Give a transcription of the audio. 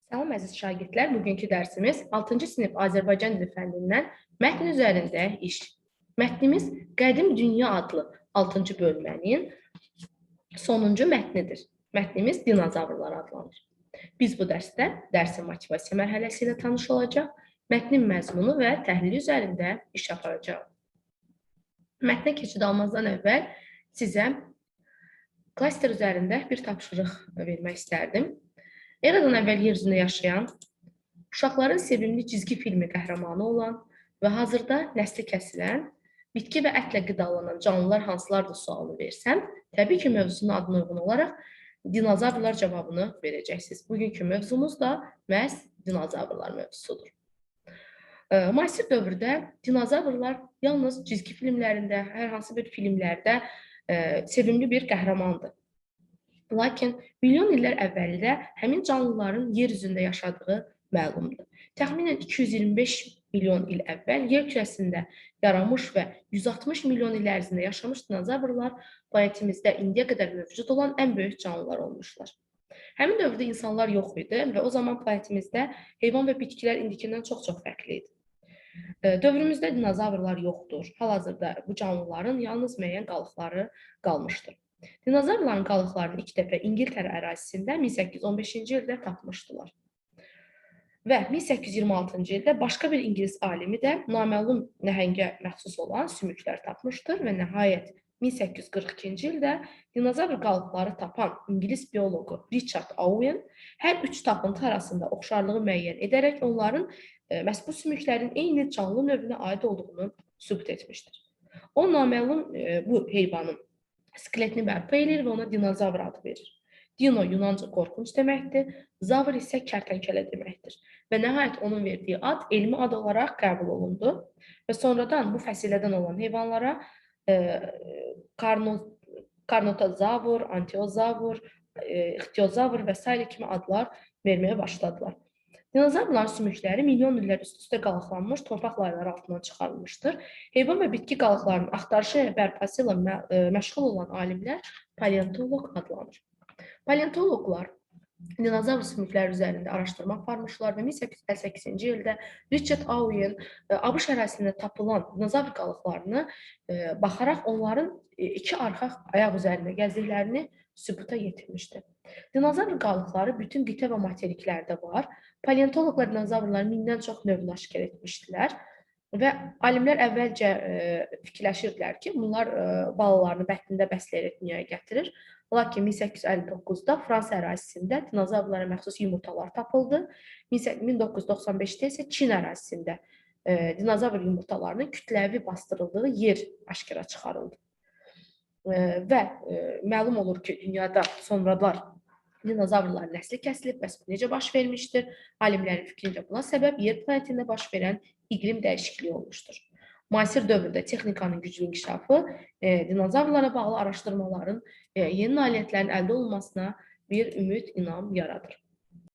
Salam əziz şagirdlər, bugünkü dərsimiz 6-cı sinif Azərbaycan dili fənnindən mətn üzərində iş. Mətnimiz Qədim Dünya adlı 6-cı bölmənin sonuncu mətnidir. Mətnimiz dinozavrlar adlanır. Biz bu dərsdə dərsin motivasiya mərhələsi ilə tanış olacaq, mətnin məzmunu və təhlili üzərində iş aparacaq. Mətnə keçid almazdan əvvəl sizə klaster üzərində bir tapşırıq vermək istərdim. Eradan əvvəl yer üzündə yaşayan, uşaqların sevimli cizgi filmi qəhrəmanı olan və hazırda nəsli kəsilən, bitki və ətlə qidalanan canlılar hansılardır sualını versəm, təbii ki, mövzunun adına uyğun olaraq dinozavrlar cavabını verəcəksiniz. Bugünkü mövzumuz da məhz dinozavrlar mövzusudur. Müasir dövrdə dinozavrlar yalnız cizgi filmlərində, hər hansı bir filmlərdə sevimli bir qəhrəmandır. Lakin milyon illər əvvəldə həmin canlıların yer üzündə yaşadığı məlumdur. Təxminən 225 milyon il əvvəl yer kürəsində yaranmış və 160 milyon il ərzində yaşamış dinozavrlar planetimizdə indiyə qədər mövcud olan ən böyük canlılar olmuşlar. Həmin dövrdə insanlar yox idi və o zaman planetimizdə heyvan və bitkilər indikindən çox-çox fərqli idi. Dövrümüzdə dinozavrlar yoxdur. Hal-hazırda bu canlıların yalnız müəyyən qalıqları qalmışdır. Dinozavrların qalıqlarını ilk dəfə İngiltərə ərazisində 1815-ci ildə tapmışdılar. Və 1826-cı ildə başqa bir İngilis alimi də naməlum nəhəngə məxsus olan sümüklər tapmışdır və nəhayət 1842-ci ildə dinozavr qalıqları tapan İngilis bioloqu Richard Owen hər üç tapıntı arasında oxşarlığı müəyyən edərək onların məhz bu sümüklərin eyni canlı növünə aid olduğunu sübut etmişdir. O naməlum bu heyvanın skeletini bərpa edir və ona dinozavr adı verir. Dino Yunanca qorxunc deməkdir, zavr isə kərtənkələ deməkdir. Və nəhayət onun verdiyi ad elmi ad olaraq qəbul olundu və sonradan bu fəsilədən olan heyvanlara karnotozavr, antiozavr, ixtiozavr və s. kimi adlar verməyə başladılar. Dinozavrların sümükləri milyon illər üst-üstə qalıqlanmış torpaq layları altından çıxarılmışdır. Heyvan və bitki qalıqlarının axtarışı və bərpası ilə məşğul olan alimlər paleontoloq adlanır. Paleontoloqlar dinozavr sümükləri üzərində araşdırma aparmışlar və 1858-ci ildə Richard Owen ABŞ ərazisində tapılan dinozavr qalıqlarını baxaraq onların iki arxa ayaq üzərində gəzdiklərini sübuta yetirmişdir. Dinozavr qalıqları bütün qitə və materiklərdə var. Paleontoloqlar dinozavrların mindən çox növünü aşkar etmişdilər və alimlər əvvəlcə fikirləşirdilər ki, bunlar balalarını bətnində bəsləyərək dünyaya gətirir. Lakin 1859-da Fransa ərazisində dinozavrlara məxsus yumurtalar tapıldı. 1995-də isə Çin ərazisində dinozavr yumurtalarının kütləvi bastırıldığı yer aşkara çıxarıldı. Və məlum olur ki, dünyada sonralar dinozavrların nəsli kəsilib, bəs bu necə baş vermişdir? Alimlərin fikrincə buna səbəb yer planetində baş verən iqlim dəyişikliyi olmuşdur. Müasir dövrdə texnikanın güclü inkişafı dinozavrlara bağlı araşdırmaların, yeni nailiyyətlərin əldə olunmasına bir ümid, inam yaradır.